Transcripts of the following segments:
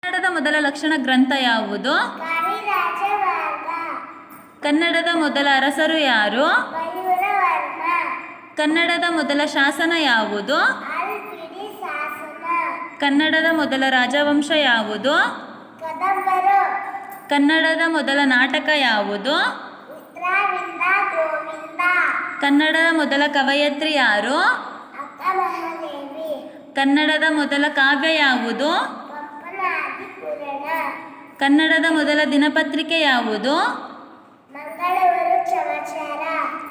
ಕನ್ನಡದ ಮೊದಲ ಲಕ್ಷಣ ಗ್ರಂಥ ಯಾವುದು? ಕನ್ನಡದ ಮೊದಲ ಅರಸರು ಯಾರು? ಕನ್ನಡದ ಮೊದಲ ಶಾಸನ ಯಾವುದು? ಕನ್ನಡದ ಮೊದಲ ರಾಜವಂಶ ಯಾವುದು? ಕನ್ನಡದ ಮೊದಲ ನಾಟಕ ಯಾವುದು? ಕನ್ನಡದ ಮೊದಲ ಕವಯತ್ರಿ ಯಾರು? ಕನ್ನಡದ ಮೊದಲ ಕಾವ್ಯ ಯಾವುದು? ಕನ್ನಡದ ಮೊದಲ ದಿನಪತ್ರಿಕೆ ಯಾವುದು?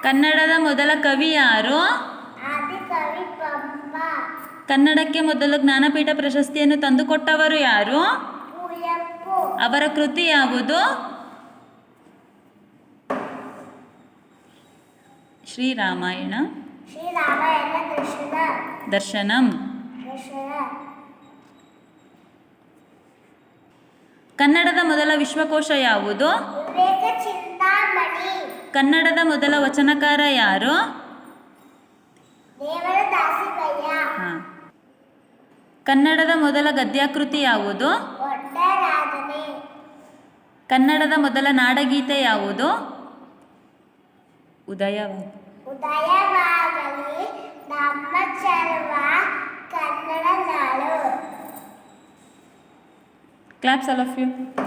ಕನ್ನಡದ ಮೊದಲ ಕವಿ ಯಾರು? ಕನ್ನಡಕ್ಕೆ ಮೊದಲು ಜ್ಞಾನಪೀಠ ಪ್ರಶಸ್ತಿಯನ್ನು ತಂದುಕೊಟ್ಟವರು ಯಾರು? ಅವರ ಕೃತಿ ಯಾವುದು? ಶ್ರೀರಾಮಾಯಣ ದರ್ಶನಂ. ಕನ್ನಡದ ಮೊದಲ ವಿಶ್ವಕೋಶ ಯಾವುದು? ಕನ್ನಡದ ಮೊದಲ ವಚನಕಾರ ಯಾರು? ಕನ್ನಡದ ಮೊದಲ ಗದ್ಯಾಕೃತಿ ಯಾವುದು? ಕನ್ನಡದ ಮೊದಲ ನಾಡಗೀತೆ ಯಾವುದು? ಉದಯವಾಗಲಿ ನಮ್ಮ ಚರ್ವ ಕನ್ನಡ ನಾಡು. Claps all of you.